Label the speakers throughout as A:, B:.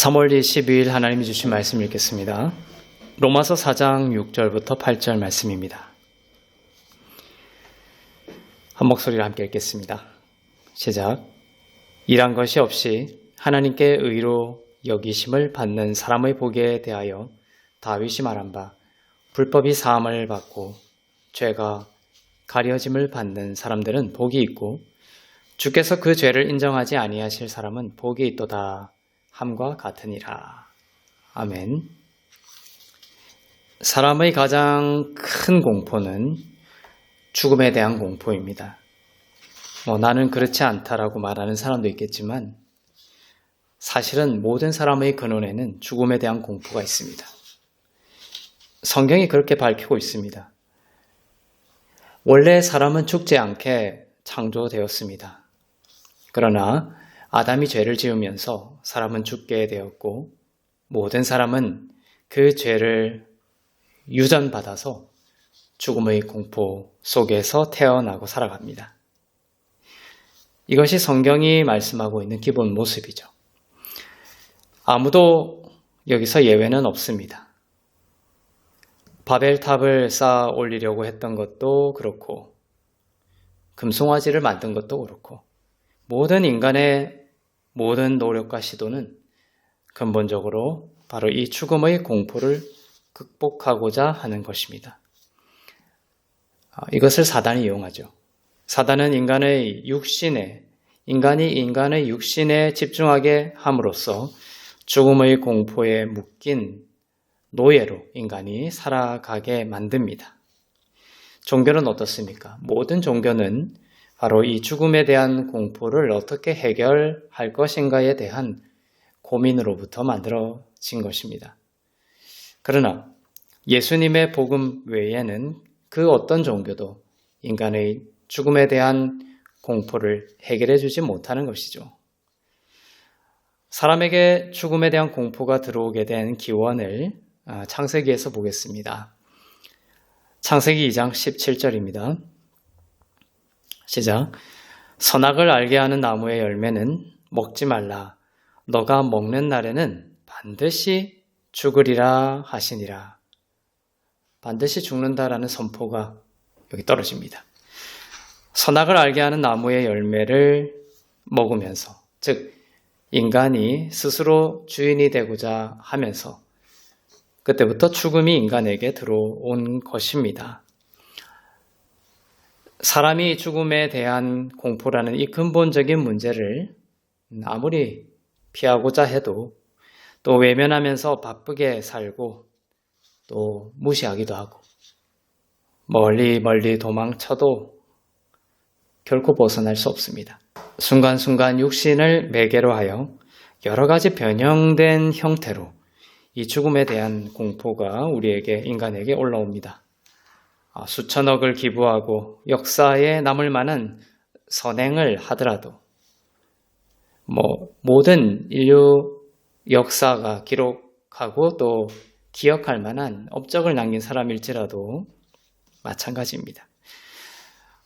A: 3월 22일 하나님이 주신 말씀 읽겠습니다. 로마서 4장 6절부터 8절 말씀입니다. 한 목소리로 함께 읽겠습니다. 시작. 일한 것이 없이 하나님께 의로 여기심을 받는 사람의 복에 대하여 다윗이 말한 바 불법이 사함을 받고 죄가 가려짐을 받는 사람들은 복이 있고 주께서 그 죄를 인정하지 아니하실 사람은 복이 있도다 함과 같으니라. 아멘. 사람의 가장 큰 공포는 죽음에 대한 공포입니다. 나는 그렇지 않다라고 말하는 사람도 있겠지만 사실은 모든 사람의 근원에는 죽음에 대한 공포가 있습니다. 성경이 그렇게 밝히고 있습니다. 원래 사람은 죽지 않게 창조되었습니다. 그러나 아담이 죄를 지으면서 사람은 죽게 되었고 모든 사람은 그 죄를 유전받아서 죽음의 공포 속에서 태어나고 살아갑니다. 이것이 성경이 말씀하고 있는 기본 모습이죠. 아무도 여기서 예외는 없습니다. 바벨탑을 쌓아 올리려고 했던 것도 그렇고 금송아지를 만든 것도 그렇고 모든 인간의 모든 노력과 시도는 근본적으로 바로 이 죽음의 공포를 극복하고자 하는 것입니다. 이것을 사단이 이용하죠. 사단은 인간이 인간의 육신에 집중하게 함으로써 죽음의 공포에 묶인 노예로 인간이 살아가게 만듭니다. 종교는 어떻습니까? 모든 종교는 바로 이 죽음에 대한 공포를 어떻게 해결할 것인가에 대한 고민으로부터 만들어진 것입니다. 그러나 예수님의 복음 외에는 그 어떤 종교도 인간의 죽음에 대한 공포를 해결해 주지 못하는 것이죠. 사람에게 죽음에 대한 공포가 들어오게 된 기원을 창세기에서 보겠습니다. 창세기 2장 17절입니다. 시작. 선악을 알게 하는 나무의 열매는 먹지 말라. 너가 먹는 날에는 반드시 죽으리라 하시니라. 반드시 죽는다라는 선포가 여기 떨어집니다. 선악을 알게 하는 나무의 열매를 먹으면서, 즉 인간이 스스로 주인이 되고자 하면서 그때부터 죽음이 인간에게 들어온 것입니다. 사람이 죽음에 대한 공포라는 이 근본적인 문제를 아무리 피하고자 해도 또 외면하면서 바쁘게 살고 또 무시하기도 하고 멀리 도망쳐도 결코 벗어날 수 없습니다. 순간순간 육신을 매개로 하여 여러 가지 변형된 형태로 이 죽음에 대한 공포가 우리에게 인간에게 올라옵니다. 수천억을 기부하고 역사에 남을 만한 선행을 하더라도 모든 인류 역사가 기록하고 또 기억할 만한 업적을 남긴 사람일지라도 마찬가지입니다.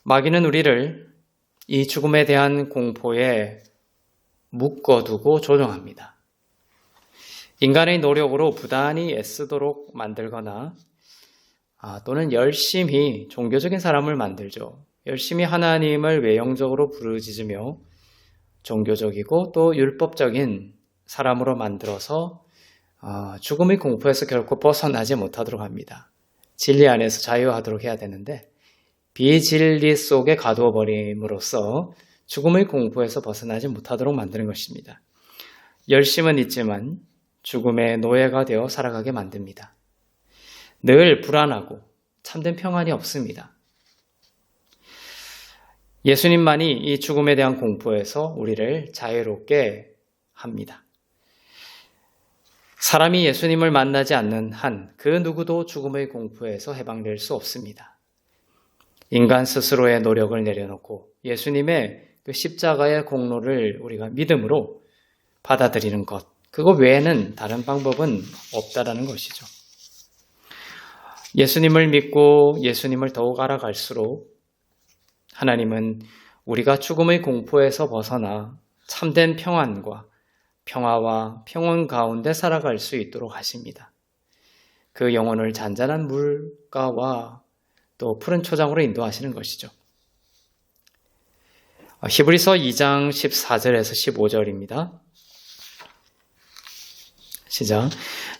A: 마귀는 우리를 이 죽음에 대한 공포에 묶어두고 조종합니다. 인간의 노력으로 부단히 애쓰도록 만들거나 또는 열심히 종교적인 사람을 만들죠. 열심히 하나님을 외형적으로 부르짖으며 종교적이고 또 율법적인 사람으로 만들어서 죽음의 공포에서 결코 벗어나지 못하도록 합니다. 진리 안에서 자유하도록 해야 되는데 비진리 속에 가두어 버림으로써 죽음의 공포에서 벗어나지 못하도록 만드는 것입니다. 열심은 있지만 죽음의 노예가 되어 살아가게 만듭니다. 늘 불안하고 참된 평안이 없습니다. 예수님만이 이 죽음에 대한 공포에서 우리를 자유롭게 합니다. 사람이 예수님을 만나지 않는 한 그 누구도 죽음의 공포에서 해방될 수 없습니다. 인간 스스로의 노력을 내려놓고 예수님의 그 십자가의 공로를 우리가 믿음으로 받아들이는 것, 그거 외에는 다른 방법은 없다라는 것이죠. 예수님을 믿고 예수님을 더욱 알아갈수록 하나님은 우리가 죽음의 공포에서 벗어나 참된 평안과 평화와 평온 가운데 살아갈 수 있도록 하십니다. 그 영혼을 잔잔한 물가와 또 푸른 초장으로 인도하시는 것이죠. 히브리서 2장 14절에서 15절입니다. 시작.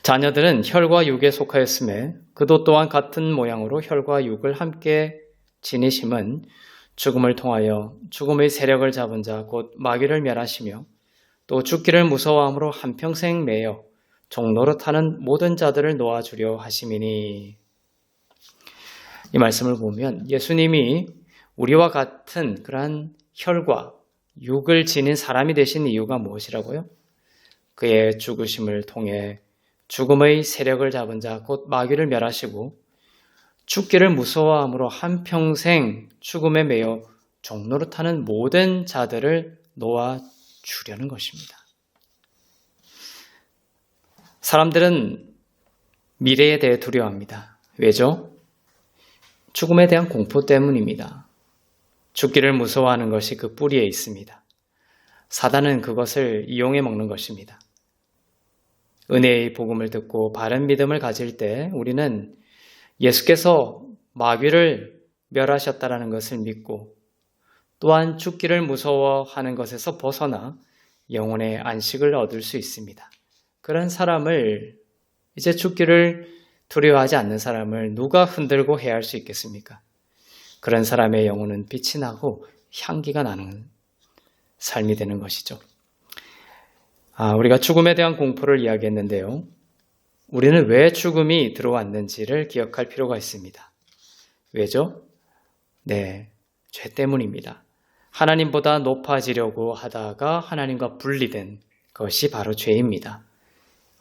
A: 자녀들은 혈과 육에 속하였음에 그도 또한 같은 모양으로 혈과 육을 함께 지니심은 죽음을 통하여 죽음의 세력을 잡은 자 곧 마귀를 멸하시며 또 죽기를 무서워함으로 한평생 매여 종노릇하는 모든 자들을 놓아주려 하심이니. 이 말씀을 보면 예수님이 우리와 같은 그러한 혈과 육을 지닌 사람이 되신 이유가 무엇이라고요? 그의 죽으심을 통해 죽음의 세력을 잡은 자 곧 마귀를 멸하시고 죽기를 무서워함으로 한평생 죽음에 매여 종노릇하는 모든 자들을 놓아주려는 것입니다. 사람들은 미래에 대해 두려워합니다. 왜죠? 죽음에 대한 공포 때문입니다. 죽기를 무서워하는 것이 그 뿌리에 있습니다. 사단은 그것을 이용해 먹는 것입니다. 은혜의 복음을 듣고 바른 믿음을 가질 때 우리는 예수께서 마귀를 멸하셨다라는 것을 믿고 또한 죽기를 무서워하는 것에서 벗어나 영혼의 안식을 얻을 수 있습니다. 그런 사람을, 이제 죽기를 두려워하지 않는 사람을 누가 흔들고 해할 수 있겠습니까? 그런 사람의 영혼은 빛이 나고 향기가 나는 삶이 되는 것이죠. 우리가 죽음에 대한 공포를 이야기했는데요. 우리는 왜 죽음이 들어왔는지를 기억할 필요가 있습니다. 왜죠? 죄 때문입니다. 하나님보다 높아지려고 하다가 하나님과 분리된 것이 바로 죄입니다.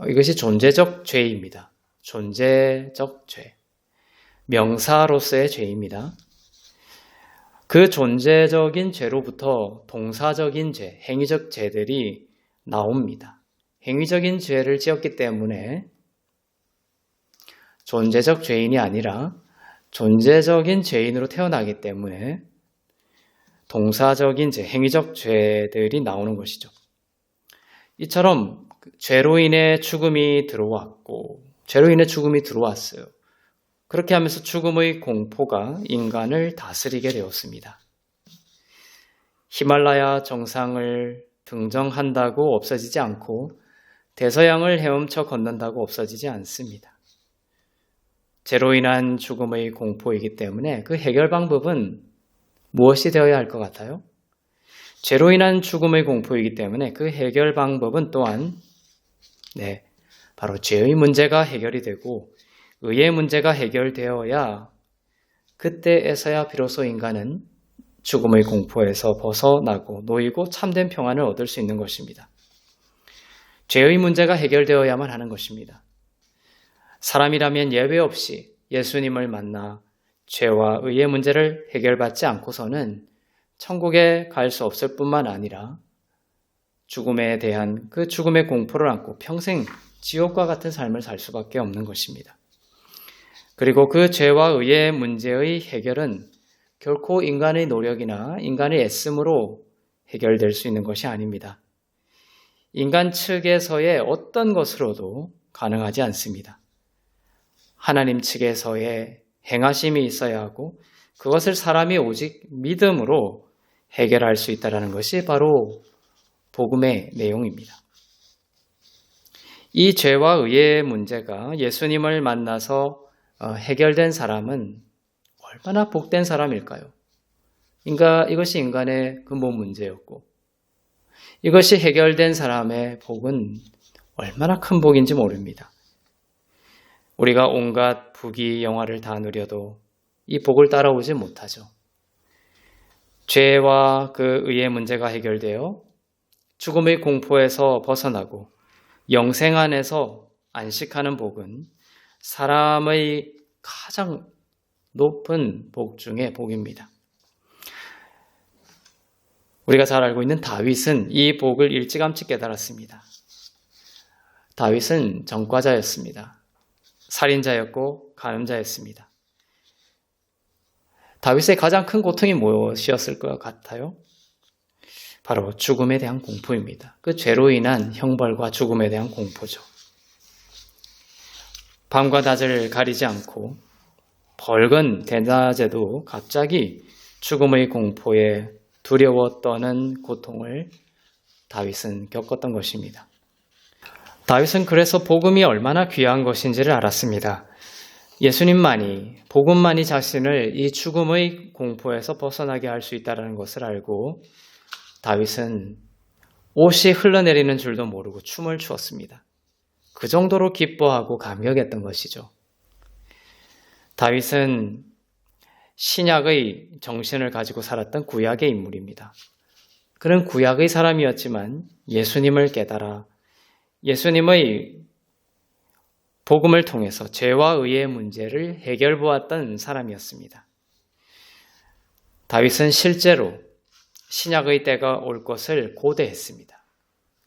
A: 이것이 존재적 죄입니다. 존재적 죄. 명사로서의 죄입니다. 그 존재적인 죄로부터 동사적인 죄, 행위적 죄들이 나옵니다. 행위적인 죄를 지었기 때문에 존재적 죄인이 아니라 존재적인 죄인으로 태어나기 때문에 동사적인 죄, 행위적 죄들이 나오는 것이죠. 이처럼 죄로 인해 죽음이 들어왔고 죄로 인해 죽음이 들어왔어요. 그렇게 하면서 죽음의 공포가 인간을 다스리게 되었습니다. 히말라야 정상을 등정한다고 없어지지 않고 대서양을 헤엄쳐 건넌다고 없어지지 않습니다. 죄로 인한 죽음의 공포이기 때문에 그 해결 방법은 무엇이 되어야 할 것 같아요? 죄로 인한 죽음의 공포이기 때문에 그 해결 방법은 또한 바로 죄의 문제가 해결이 되고 의의 문제가 해결되어야 그때에서야 비로소 인간은 죽음의 공포에서 벗어나고 놓이고 참된 평안을 얻을 수 있는 것입니다. 죄의 문제가 해결되어야만 하는 것입니다. 사람이라면 예외 없이 예수님을 만나 죄와 의의 문제를 해결받지 않고서는 천국에 갈 수 없을 뿐만 아니라 죽음에 대한 그 죽음의 공포를 안고 평생 지옥과 같은 삶을 살 수밖에 없는 것입니다. 그리고 그 죄와 의의 문제의 해결은 결코 인간의 노력이나 인간의 애씀으로 해결될 수 있는 것이 아닙니다. 인간 측에서의 어떤 것으로도 가능하지 않습니다. 하나님 측에서의 행하심이 있어야 하고 그것을 사람이 오직 믿음으로 해결할 수 있다는 것이 바로 복음의 내용입니다. 이 죄와 의의 문제가 예수님을 만나서 해결된 사람은 얼마나 복된 사람일까요? 이것이 인간의 근본 문제였고 이것이 해결된 사람의 복은 얼마나 큰 복인지 모릅니다. 우리가 온갖 부귀 영화를 다 누려도 이 복을 따라오지 못하죠. 죄와 그 의의 문제가 해결되어 죽음의 공포에서 벗어나고 영생 안에서 안식하는 복은 사람의 가장 높은 복 중의 복입니다. 우리가 잘 알고 있는 다윗은 이 복을 일찌감치 깨달았습니다. 다윗은 전과자였습니다. 살인자였고 간음자였습니다. 다윗의 가장 큰 고통이 무엇이었을 것 같아요? 바로 죽음에 대한 공포입니다. 그 죄로 인한 형벌과 죽음에 대한 공포죠. 밤과 낮을 가리지 않고 벌건 대낮에도 갑자기 죽음의 공포에 두려워 떠는 고통을 다윗은 겪었던 것입니다. 다윗은 그래서 복음이 얼마나 귀한 것인지를 알았습니다. 예수님만이, 복음만이 자신을 이 죽음의 공포에서 벗어나게 할 수 있다는 것을 알고 다윗은 옷이 흘러내리는 줄도 모르고 춤을 추었습니다. 그 정도로 기뻐하고 감격했던 것이죠. 다윗은 신약의 정신을 가지고 살았던 구약의 인물입니다. 그는 구약의 사람이었지만 예수님을 깨달아 예수님의 복음을 통해서 죄와 의의 문제를 해결보았던 사람이었습니다. 다윗은 실제로 신약의 때가 올 것을 고대했습니다.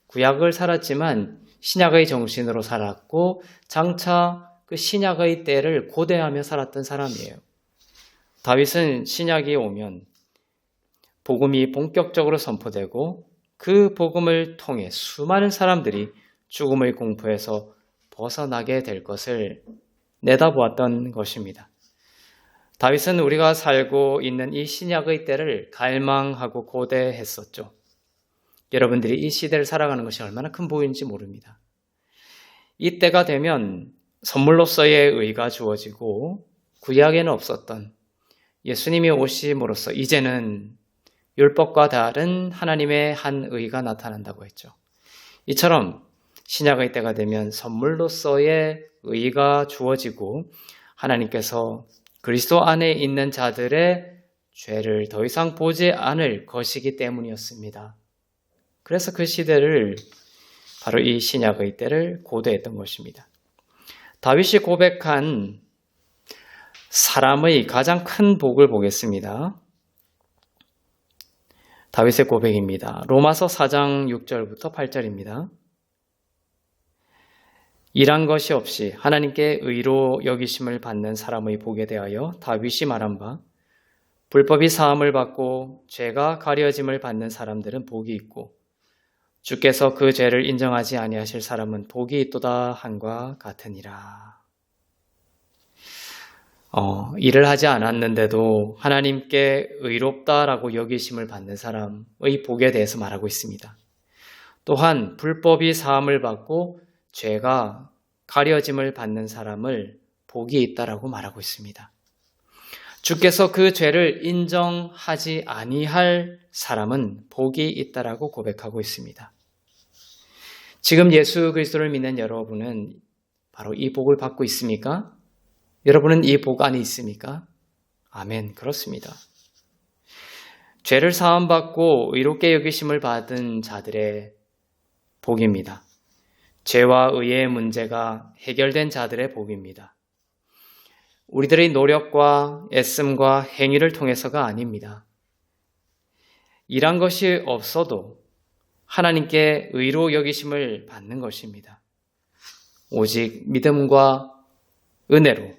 A: 구약을 살았지만 신약의 정신으로 살았고 장차 그 신약의 때를 고대하며 살았던 사람이에요. 다윗은 신약이 오면 복음이 본격적으로 선포되고 그 복음을 통해 수많은 사람들이 죽음의 공포에서 벗어나게 될 것을 내다보았던 것입니다. 다윗은 우리가 살고 있는 이 신약의 때를 갈망하고 고대했었죠. 여러분들이 이 시대를 살아가는 것이 얼마나 큰 복인지 모릅니다. 이 때가 되면 선물로서의 의가 주어지고 구약에는 없었던 예수님이 오심으로써 이제는 율법과 다른 하나님의 한 의가 나타난다고 했죠. 이처럼 신약의 때가 되면 선물로서의 의가 주어지고 하나님께서 그리스도 안에 있는 자들의 죄를 더 이상 보지 않을 것이기 때문이었습니다. 그래서 그 시대를 바로 이 신약의 때를 고대했던 것입니다. 다윗이 고백한 사람의 가장 큰 복을 보겠습니다. 다윗의 고백입니다. 로마서 4장 6절부터 8절입니다. 일한 것이 없이 하나님께 의로 여기심을 받는 사람의 복에 대하여 다윗이 말한 바 불법이 사함을 받고 죄가 가려짐을 받는 사람들은 복이 있고 주께서 그 죄를 인정하지 아니하실 사람은 복이 있도다 한과 같으니라. 일을 하지 않았는데도 하나님께 의롭다라고 여기심을 받는 사람의 복에 대해서 말하고 있습니다. 또한 불법이 사함을 받고 죄가 가려짐을 받는 사람을 복이 있다라고 말하고 있습니다. 주께서 그 죄를 인정하지 아니할 사람은 복이 있다라고 고백하고 있습니다. 지금 예수 그리스도를 믿는 여러분은 바로 이 복을 받고 있습니까? 여러분은 이 복 안에 있습니까? 아멘, 그렇습니다. 죄를 사함받고 의롭게 여기심을 받은 자들의 복입니다. 죄와 의의 문제가 해결된 자들의 복입니다. 우리들의 노력과 애씀과 행위를 통해서가 아닙니다. 일한 것이 없어도 하나님께 의로 여기심을 받는 것입니다. 오직 믿음과 은혜로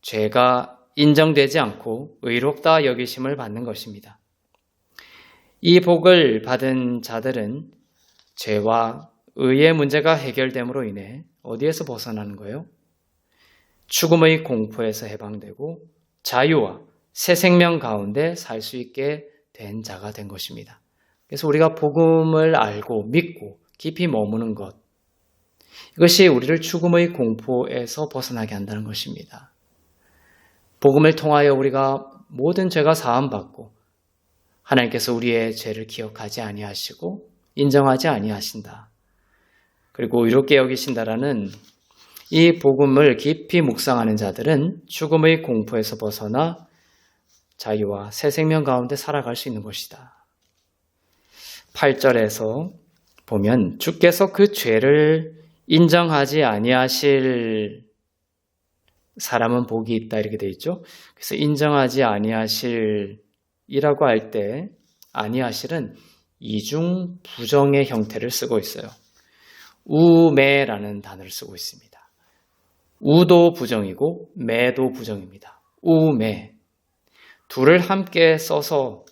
A: 죄가 인정되지 않고 의롭다 여기심을 받는 것입니다. 이 복을 받은 자들은 죄와 의의 문제가 해결됨으로 인해 어디에서 벗어나는 거예요? 죽음의 공포에서 해방되고 자유와 새 생명 가운데 살 수 있게 된 자가 된 것입니다. 그래서 우리가 복음을 알고 믿고 깊이 머무는 것, 이것이 우리를 죽음의 공포에서 벗어나게 한다는 것입니다. 복음을 통하여 우리가 모든 죄가 사함받고 하나님께서 우리의 죄를 기억하지 아니하시고 인정하지 아니하신다. 그리고 의롭게 여기신다라는 이 복음을 깊이 묵상하는 자들은 죽음의 공포에서 벗어나 자유와 새 생명 가운데 살아갈 수 있는 것이다. 8절에서 보면 주께서 그 죄를 인정하지 아니하실 사람은 복이 있다 이렇게 되어 있죠. 그래서 인정하지 아니하실이라고 할 때 아니하실은 이중 부정의 형태를 쓰고 있어요. 우매라는 단어를 쓰고 있습니다. 우도 부정이고 매도 부정입니다. 우매. 둘을 함께 써서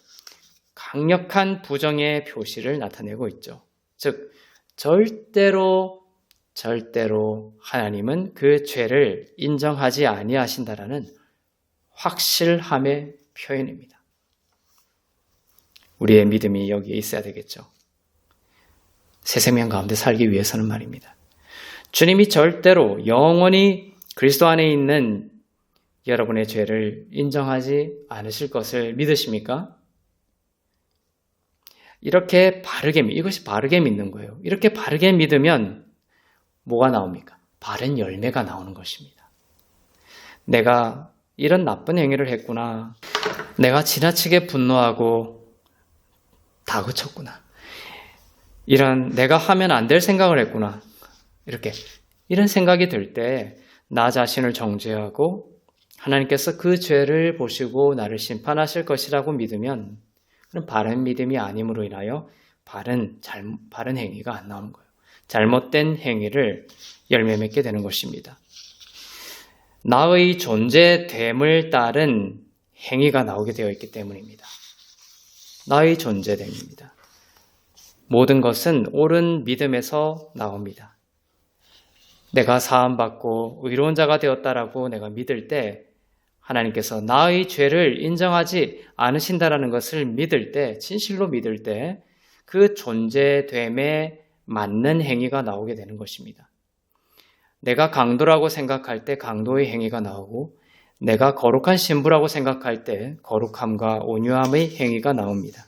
A: 강력한 부정의 표시를 나타내고 있죠. 즉, 절대로 하나님은 그 죄를 인정하지 아니하신다라는 확실함의 표현입니다. 우리의 믿음이 여기에 있어야 되겠죠. 새 생명 가운데 살기 위해서는 말입니다. 주님이 절대로 영원히 그리스도 안에 있는 여러분의 죄를 인정하지 않으실 것을 믿으십니까? 이렇게 이것이 바르게 믿는 거예요. 이렇게 바르게 믿으면 뭐가 나옵니까? 바른 열매가 나오는 것입니다. 내가 이런 나쁜 행위를 했구나. 내가 지나치게 분노하고 다그쳤구나. 내가 하면 안 될 생각을 했구나. 이런 생각이 들 때 나 자신을 정죄하고 하나님께서 그 죄를 보시고 나를 심판하실 것이라고 믿으면 그런 바른 믿음이 아님으로 인하여 바른 행위가 안 나오는 거예요. 잘못된 행위를 열매 맺게 되는 것입니다. 나의 존재됨을 따른 행위가 나오게 되어 있기 때문입니다. 나의 존재됨입니다. 모든 것은 옳은 믿음에서 나옵니다. 내가 사함받고 의로운 자가 되었다라고 내가 믿을 때 하나님께서 나의 죄를 인정하지 않으신다라는 것을 믿을 때, 진실로 믿을 때 그 존재됨에 맞는 행위가 나오게 되는 것입니다. 내가 강도라고 생각할 때 강도의 행위가 나오고 내가 거룩한 신부라고 생각할 때 거룩함과 온유함의 행위가 나옵니다.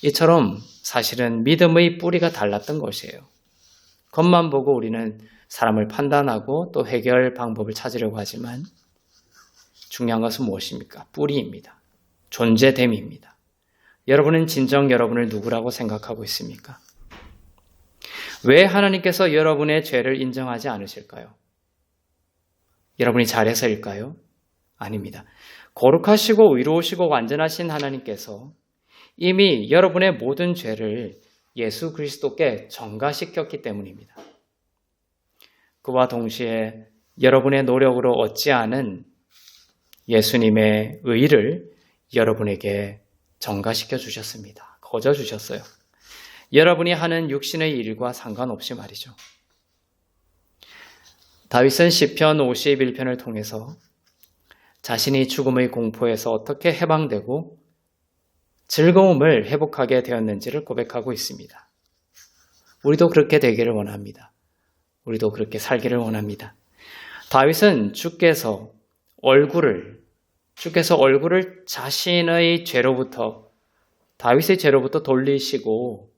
A: 이처럼 사실은 믿음의 뿌리가 달랐던 것이에요. 겉만 보고 우리는 사람을 판단하고 또 해결 방법을 찾으려고 하지만 중요한 것은 무엇입니까? 뿌리입니다. 존재됨입니다. 여러분은 진정 여러분을 누구라고 생각하고 있습니까? 왜 하나님께서 여러분의 죄를 인정하지 않으실까요? 여러분이 잘해서일까요? 아닙니다. 거룩하시고 의로우시고 완전하신 하나님께서 이미 여러분의 모든 죄를 예수 그리스도께 전가시켰기 때문입니다. 그와 동시에 여러분의 노력으로 얻지 않은 예수님의 의를 여러분에게 전가시켜 주셨습니다. 거저 주셨어요. 여러분이 하는 육신의 일과 상관없이 말이죠. 다윗은 시편 51편을 통해서 자신이 죽음의 공포에서 어떻게 해방되고 즐거움을 회복하게 되었는지를 고백하고 있습니다. 우리도 그렇게 되기를 원합니다. 우리도 그렇게 살기를 원합니다. 다윗은 주께서 얼굴을 자신의 다윗의 죄로부터 돌리시고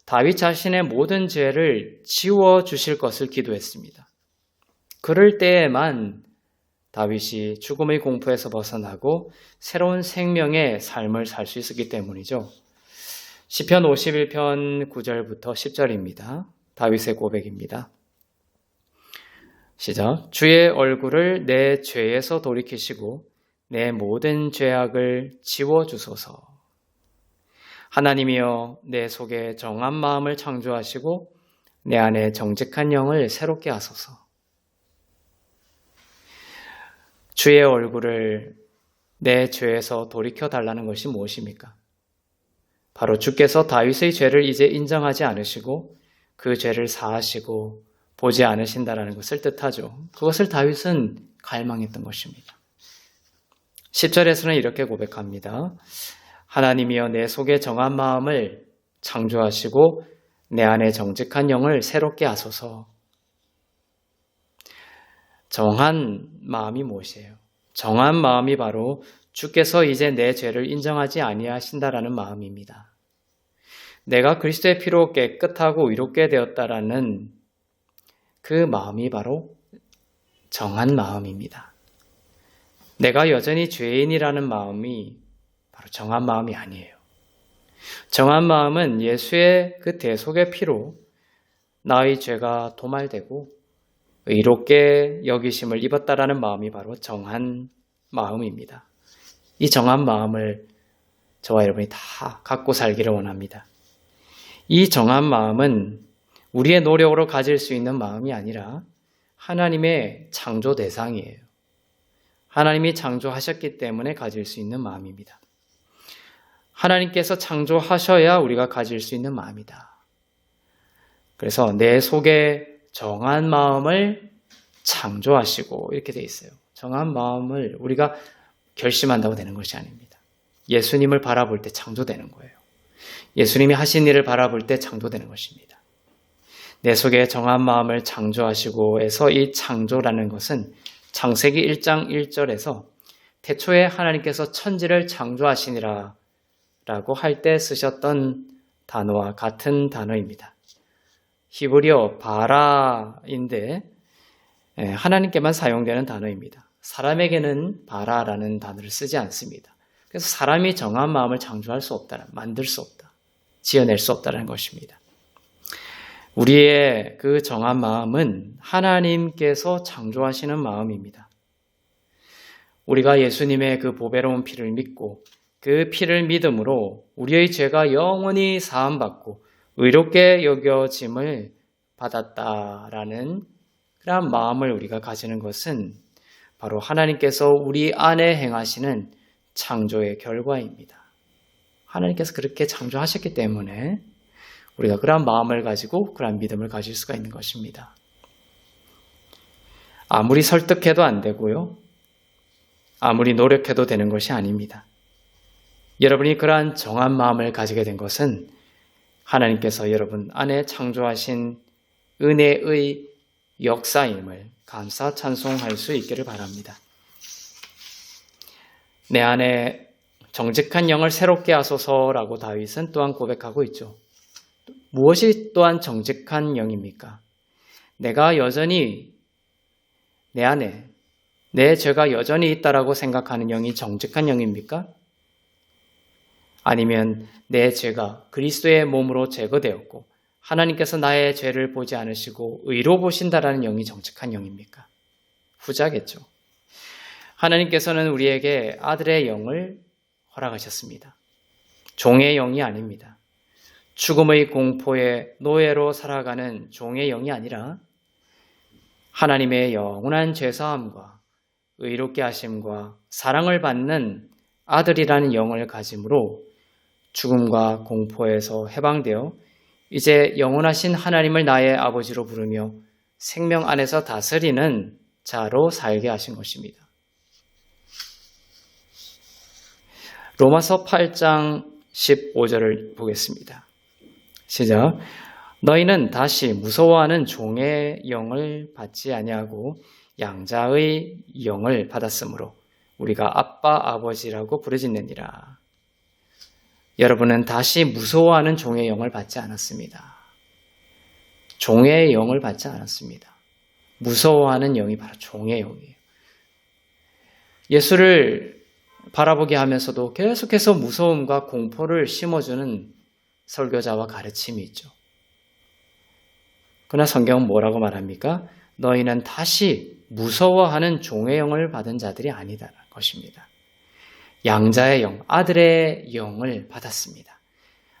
A: 다윗 자신의 모든 죄를 지워주실 것을 기도했습니다. 그럴 때에만 다윗이 죽음의 공포에서 벗어나고 새로운 생명의 삶을 살 수 있었기 때문이죠. 시편 51편 9절부터 10절입니다. 다윗의 고백입니다. 시작. 주의 얼굴을 내 죄에서 돌이키시고 내 모든 죄악을 지워주소서. 하나님이여 내 속에 정한 마음을 창조하시고 내 안에 정직한 영을 새롭게 하소서. 주의 얼굴을 내 죄에서 돌이켜달라는 것이 무엇입니까? 바로 주께서 다윗의 죄를 이제 인정하지 않으시고 그 죄를 사하시고 보지 않으신다라는 것을 뜻하죠. 그것을 다윗은 갈망했던 것입니다. 10절에서는 이렇게 고백합니다. 하나님이여 내 속에 정한 마음을 창조하시고 내 안에 정직한 영을 새롭게 하소서. 정한 마음이 무엇이에요? 정한 마음이 바로 주께서 이제 내 죄를 인정하지 아니하신다라는 마음입니다. 내가 그리스도의 피로 깨끗하고 의롭게 되었다라는 그 마음이 바로 정한 마음입니다. 내가 여전히 죄인이라는 마음이 바로 정한 마음이 아니에요. 정한 마음은 예수의 그 대속의 피로 나의 죄가 도말되고 의롭게 여기심을 입었다라는 마음이 바로 정한 마음입니다. 이 정한 마음을 저와 여러분이 다 갖고 살기를 원합니다. 이 정한 마음은 우리의 노력으로 가질 수 있는 마음이 아니라 하나님의 창조 대상이에요. 하나님이 창조하셨기 때문에 가질 수 있는 마음입니다. 하나님께서 창조하셔야 우리가 가질 수 있는 마음이다. 그래서 내 속에 정한 마음을 창조하시고 이렇게 돼 있어요. 정한 마음을 우리가 결심한다고 되는 것이 아닙니다. 예수님을 바라볼 때 창조되는 거예요. 예수님이 하신 일을 바라볼 때 창조되는 것입니다. 내 속에 정한 마음을 창조하시고 해서 이 창조라는 것은 창세기 1장 1절에서 태초에 하나님께서 천지를 창조하시니라 라고 할 때 쓰셨던 단어와 같은 단어입니다. 히브리어 바라인데 하나님께만 사용되는 단어입니다. 사람에게는 바라라는 단어를 쓰지 않습니다. 그래서 사람이 정한 마음을 창조할 수 없다, 만들 수 없다, 지어낼 수 없다는 것입니다. 우리의 그 정한 마음은 하나님께서 창조하시는 마음입니다. 우리가 예수님의 그 보배로운 피를 믿고 그 피를 믿음으로 우리의 죄가 영원히 사함받고 의롭게 여겨짐을 받았다라는 그런 마음을 우리가 가지는 것은 바로 하나님께서 우리 안에 행하시는 창조의 결과입니다. 하나님께서 그렇게 창조하셨기 때문에 우리가 그런 마음을 가지고 그런 믿음을 가질 수가 있는 것입니다. 아무리 설득해도 안 되고요. 아무리 노력해도 되는 것이 아닙니다. 여러분이 그러한 정한 마음을 가지게 된 것은 하나님께서 여러분 안에 창조하신 은혜의 역사임을 감사 찬송할 수 있기를 바랍니다. 내 안에 정직한 영을 새롭게 하소서라고 다윗은 또한 고백하고 있죠. 무엇이 또한 정직한 영입니까? 내가 여전히 내 안에 내 죄가 여전히 있다라고 생각하는 영이 정직한 영입니까? 아니면 내 죄가 그리스도의 몸으로 제거되었고 하나님께서 나의 죄를 보지 않으시고 의로 보신다라는 영이 정직한 영입니까? 후자겠죠. 하나님께서는 우리에게 아들의 영을 허락하셨습니다. 종의 영이 아닙니다. 죽음의 공포의 노예로 살아가는 종의 영이 아니라 하나님의 영원한 죄사함과 의롭게 하심과 사랑을 받는 아들이라는 영을 가짐으로 죽음과 공포에서 해방되어 이제 영원하신 하나님을 나의 아버지로 부르며 생명 안에서 다스리는 자로 살게 하신 것입니다. 로마서 8장 15절을 보겠습니다. 시작. 너희는 다시 무서워하는 종의 영을 받지 아니하고 양자의 영을 받았으므로 우리가 아빠 아버지라고 부르짖느니라. 여러분은 다시 무서워하는 종의 영을 받지 않았습니다. 종의 영을 받지 않았습니다. 무서워하는 영이 바로 종의 영이에요. 예수를 바라보게 하면서도 계속해서 무서움과 공포를 심어주는 설교자와 가르침이 있죠. 그러나 성경은 뭐라고 말합니까? 너희는 다시 무서워하는 종의 영을 받은 자들이 아니다라는 것입니다. 양자의 영, 아들의 영을 받았습니다.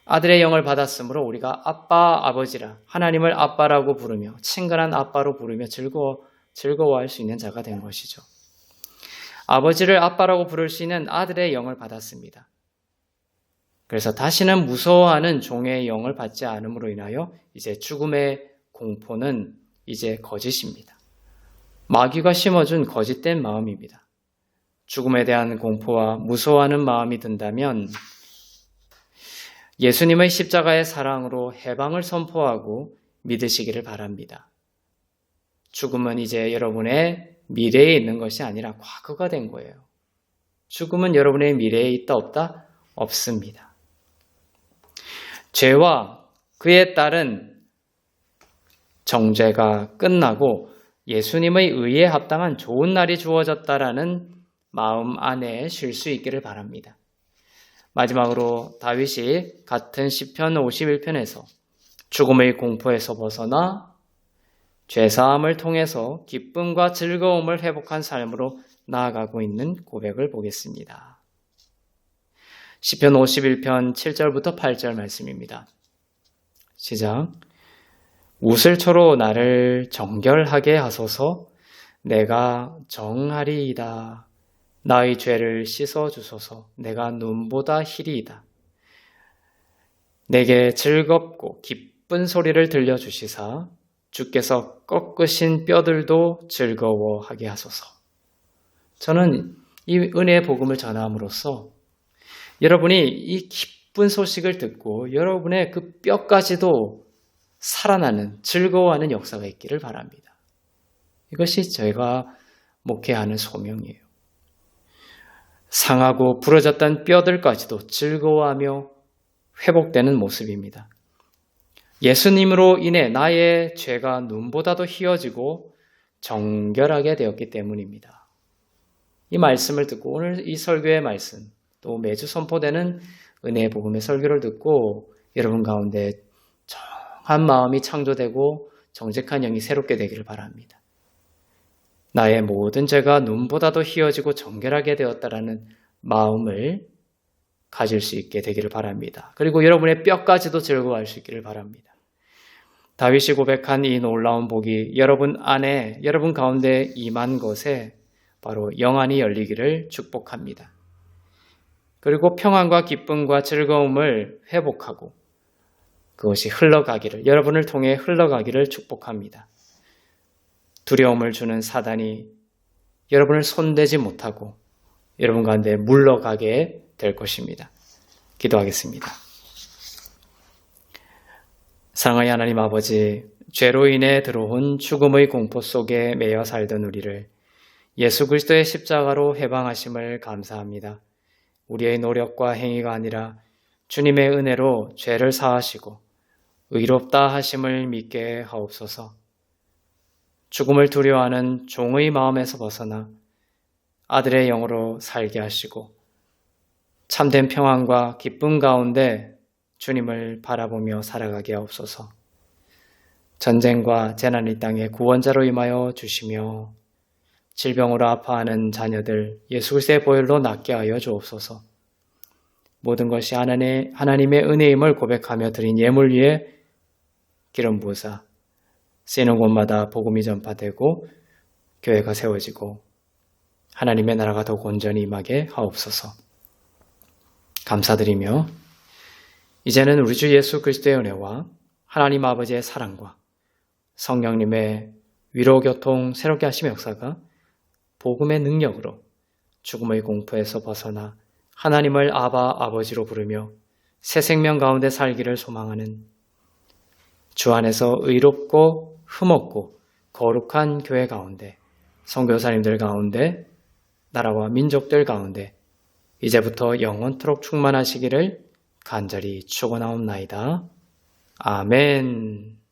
A: 아들의 영을 받았으므로 우리가 아빠, 아버지라 하나님을 아빠라고 부르며 친근한 아빠로 부르며 즐거워할 수 있는 자가 된 것이죠. 아버지를 아빠라고 부를 수 있는 아들의 영을 받았습니다. 그래서 다시는 무서워하는 종의 영을 받지 않음으로 인하여 이제 죽음의 공포는 이제 거짓입니다. 마귀가 심어준 거짓된 마음입니다. 죽음에 대한 공포와 무서워하는 마음이 든다면 예수님의 십자가의 사랑으로 해방을 선포하고 믿으시기를 바랍니다. 죽음은 이제 여러분의 미래에 있는 것이 아니라 과거가 된 거예요. 죽음은 여러분의 미래에 있다 없다? 없습니다. 죄와 그에 따른 정죄가 끝나고 예수님의 의에 합당한 좋은 날이 주어졌다라는 마음 안에 쉴 수 있기를 바랍니다. 마지막으로 다윗이 같은 시편 51편에서 죽음의 공포에서 벗어나 죄사함을 통해서 기쁨과 즐거움을 회복한 삶으로 나아가고 있는 고백을 보겠습니다. 시편 51편 7절부터 8절 말씀입니다. 시작. 웃을초로 나를 정결하게 하소서. 내가 정하리이다. 나의 죄를 씻어주소서. 내가 눈보다 희리이다. 내게 즐겁고 기쁜 소리를 들려주시사 주께서 꺾으신 뼈들도 즐거워하게 하소서. 저는 이 은혜의 복음을 전함으로써 여러분이 이 기쁜 소식을 듣고 여러분의 그 뼈까지도 살아나는 즐거워하는 역사가 있기를 바랍니다. 이것이 제가 목회하는 소명이에요. 상하고 부러졌던 뼈들까지도 즐거워하며 회복되는 모습입니다. 예수님으로 인해 나의 죄가 눈보다도 희어지고 정결하게 되었기 때문입니다. 이 말씀을 듣고 오늘 이 설교의 말씀, 또 매주 선포되는 은혜의 복음의 설교를 듣고 여러분 가운데 정한 마음이 창조되고 정직한 영이 새롭게 되기를 바랍니다. 나의 모든 죄가 눈보다도 희어지고 정결하게 되었다라는 마음을 가질 수 있게 되기를 바랍니다. 그리고 여러분의 뼈까지도 즐거워할 수 있기를 바랍니다. 다윗이 고백한 이 놀라운 복이 여러분 안에, 여러분 가운데 임한 것에 바로 영안이 열리기를 축복합니다. 그리고 평안과 기쁨과 즐거움을 회복하고 그것이 흘러가기를, 여러분을 통해 흘러가기를 축복합니다. 두려움을 주는 사단이 여러분을 손대지 못하고 여러분 가운데 물러가게 될 것입니다. 기도하겠습니다. 사랑하는 하나님 아버지, 죄로 인해 들어온 죽음의 공포 속에 매여 살던 우리를 예수 그리스도의 십자가로 해방하심을 감사합니다. 우리의 노력과 행위가 아니라 주님의 은혜로 죄를 사하시고 의롭다 하심을 믿게 하옵소서. 죽음을 두려워하는 종의 마음에서 벗어나 아들의 영으로 살게 하시고 참된 평안과 기쁨 가운데 주님을 바라보며 살아가게 하옵소서. 전쟁과 재난의 땅에 구원자로 임하여 주시며 질병으로 아파하는 자녀들 예수 그리스도의 보혈로 낫게 하여 주옵소서. 모든 것이 하나님의 은혜임을 고백하며 드린 예물 위에 기름 부으사 쓰이는 곳마다 복음이 전파되고 교회가 세워지고 하나님의 나라가 더욱 온전히 임하게 하옵소서. 감사드리며 이제는 우리 주 예수 그리스도의 은혜와 하나님 아버지의 사랑과 성령님의 위로 교통 새롭게 하심의 역사가 복음의 능력으로 죽음의 공포에서 벗어나 하나님을 아바 아버지로 부르며 새 생명 가운데 살기를 소망하는 주 안에서 의롭고 흠없고 거룩한 교회 가운데 선교사님들 가운데 나라와 민족들 가운데 이제부터 영원토록 충만하시기를 간절히 축원하옵나이다. 아멘.